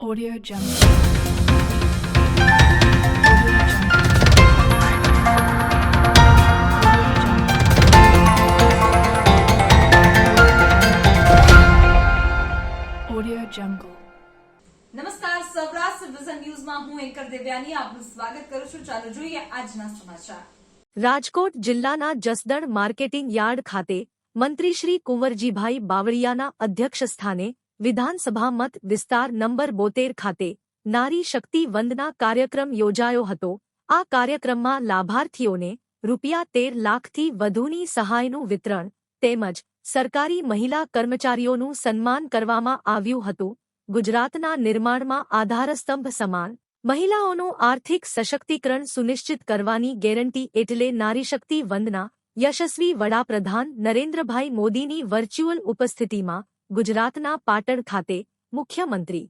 Audio Jungle. Audio Jungle. નમસ્કાર, Saurashtra vision ન્યૂઝમાં હું એન્કર દેવ્યાની આપનું સ્વાગત કરું છું. ચાલો જોઈએ આજના સમાચાર. રાજકોટ જિલ્લાના જસદણ માર્કેટિંગ યાર્ડ ખાતે મંત્રી શ્રી કુંવરજીભાઈ બાવળિયાના અધ્યક્ષસ્થાને વિધાનસભા મત વિસ્તાર નંબર 72 ખાતે નારી શક્તિ વંદના કાર્યક્રમ યોજાયો હતો. આ કાર્યક્રમમાં લાભાર્થીઓને ₹13 લાખથી વધુની સહાયનું વિતરણ તેમજ સરકારી મહિલા કર્મચારીઓનું સન્માન કરવામાં આવ્યું હતું. ગુજરાતના નિર્માણમાં આધારસ્તંભ સમાન મહિલાઓનું આર્થિક સશક્તિકરણ સુનિશ્ચિત કરવાની ગેરંટી એટલે નારીશક્તિ વંદના. યશસ્વી વડાપ્રધાન નરેન્દ્રભાઈ મોદીની વર્ચ્યુઅલ ઉપસ્થિતિમાં ગુજરાતના પાટણ ખાતે મુખ્યમંત્રી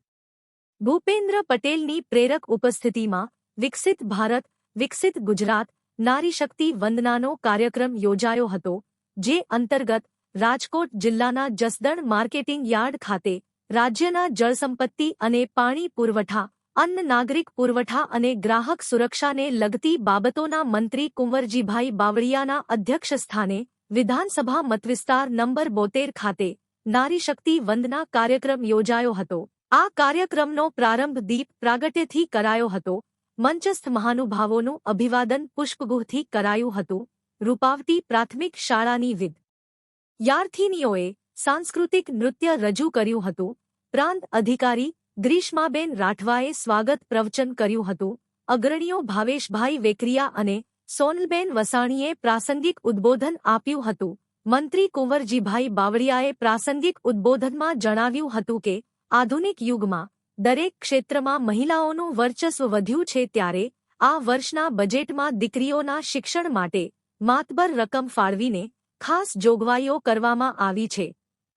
ભૂપેન્દ્ર પટેલની પ્રેરક ઉપસ્થિતિમાં વિકસિત ભારત વિકસિત ગુજરાત નારીશક્તિ વંદનાનો કાર્યક્રમ યોજાયો હતો. જે અંતર્ગત રાજકોટ જિલ્લાના જસદણ માર્કેટિંગ યાર્ડ ખાતે રાજ્યના જળસંપત્તિ અને પાણી પુરવઠા અન્ન નાગરિક પુરવઠા અને ગ્રાહક સુરક્ષાને લગતી બાબતોના મંત્રી કુંવરજીભાઈ બાવળિયાના અધ્યક્ષસ્થાને વિધાનસભા મતવિસ્તાર નંબર 72 ખાતે નારીશક્તિ વંદના કાર્યક્રમ યોજાયો હતો. આ કાર્યક્રમનો પ્રારંભ દીપ પ્રાગટ્યથી કરાયો હતો. મંચસ્થ મહાનુભાવોનું અભિવાદન પુષ્પગુહથી કરાયું હતું. રૂપાવટી પ્રાથમિક શાળાની વિદ્યાર્થીનીઓએ સાંસ્કૃતિક નૃત્ય રજૂ કર્યું હતું. પ્રાંત અધિકારી ગ્રીષ્માબેન રાઠવાએ સ્વાગત પ્રવચન કર્યું હતું. અગ્રણીઓ ભાવેશભાઈ વેકરિયા અને સોનલબેન વસાણીએ પ્રાસંગિક ઉદ્બોધન આપ્યું હતું. મંત્રી કુંવરજીભાઈ બાવળિયાએ પ્રાસંગિક ઉદ્બોધનમાં જણાવ્યું હતું કે આધુનિક યુગમાં દરેક ક્ષેત્રમાં મહિલાઓનું વર્ચસ્વ વધ્યું છે ત્યારે આ વર્ષના બજેટમાં દીકરીઓના શિક્ષણ માટે માતબર રકમ ફાળવીને ખાસ જોગવાઈઓ કરવામાં આવી છે.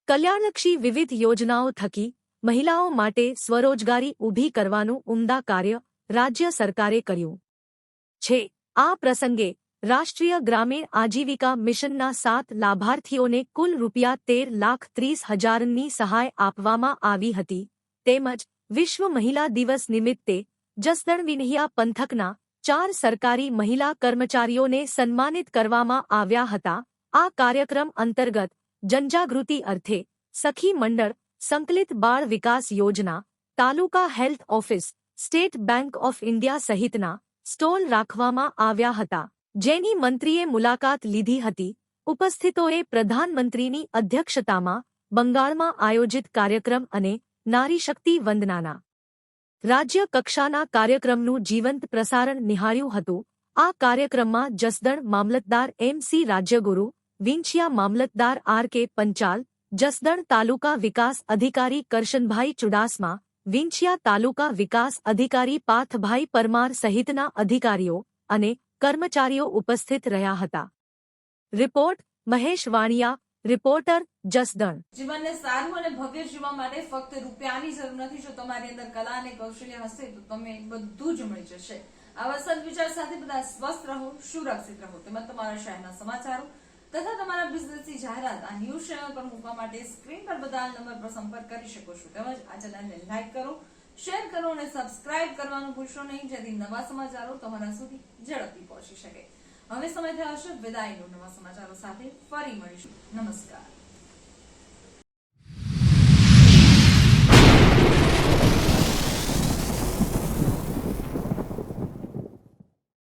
કલ્યાણલક્ષી વિવિધ યોજનાઓ થકી મહિલાઓ માટે સ્વરોજગારી ઊભી કરવાનું ઉમદા કાર્ય રાજ્ય સરકારે કર્યું છે. આ પ્રસંગે રાષ્ટ્રીય ગ્રામીણ આજીવિકા મિશનના 7 લાભાર્થીઓને કુલ ₹13,30,000ની સહાય આપવામાં આવી હતી. તેમજ વિશ્વ મહિલા દિવસ નિમિત્તે જસદણ વિનહિયા પંથકના 4 સરકારી મહિલા કર્મચારીઓને સન્માનિત કરવામાં આવ્યા હતા. આ કાર્યક્રમ અંતર્ગત જનજાગૃતિ અર્થે સખી મંડળ, સંકલિત બાળ વિકાસ યોજના, taluka health office, state bank of India સહિતના સ્ટોલ રાખવામાં આવ્યા હતા. જેની મંત્રીએ મુલાકાત લીધી હતી. ઉપસ્થિતોએ પ્રધાનમંત્રીની અધ્યક્ષતામાં બંગાળમાં આયોજિત કાર્યક્રમ અને નારી શક્તિ વંદનાના રાજ્ય કક્ષાના કાર્યક્રમનું જીવંત પ્રસારણ નિહાળ્યું હતું. આ કાર્યક્રમમાં જસદણ મામલતદાર MC રાજ્યગુરુ, વિંછિયા મામલતદાર RK પંચાલ, જસદણ તાલુકા વિકાસ અધિકારી કરશનભાઈ ચુડાસમા, વિંછિયા તાલુકા વિકાસ અધિકારી પાથભાઈ પરમાર સહિતના અધિકારીઓ અને કર્મચારીઓ ઉપસ્થિત રહ્યા હતા. રિપોર્ટ મહેશ વાણિયા, રિપોર્ટર જસદણ. જીવનને સારું અને ભવ્ય જીવવા માટે ફક્ત રૂપિયાની જરૂર નથી. જો તમારી અંદર કલા અને કૌશલ્ય હશે તો તમે બધું જ મળી જશે. આવા સદવિચાર સાથે બધા સ્વસ્થ રહો, સુરક્ષિત રહો. તેમજ તમારા શહેરના સમાચારો તથા તમારા બિઝનેસની જાહેરાત આ ન્યૂઝ ચેનલ પર મૂકવા માટે સ્ક્રીન પર બધા નંબર પર સંપર્ક કરી શકો છો. તેમજ આ ચેનલને લાઈક કરો, શેર કરો અને સબસ્ક્રાઇબ કરવાનું ભૂલશો નહીં, જેથી નવા સમાચારો તમારા સુધી ઝડપથી પહોંચી શકે. હવે સમય થયો છે વિદાયનો. નવા સમાચારો સાથે ફરી મળીશું. નમસ્કાર.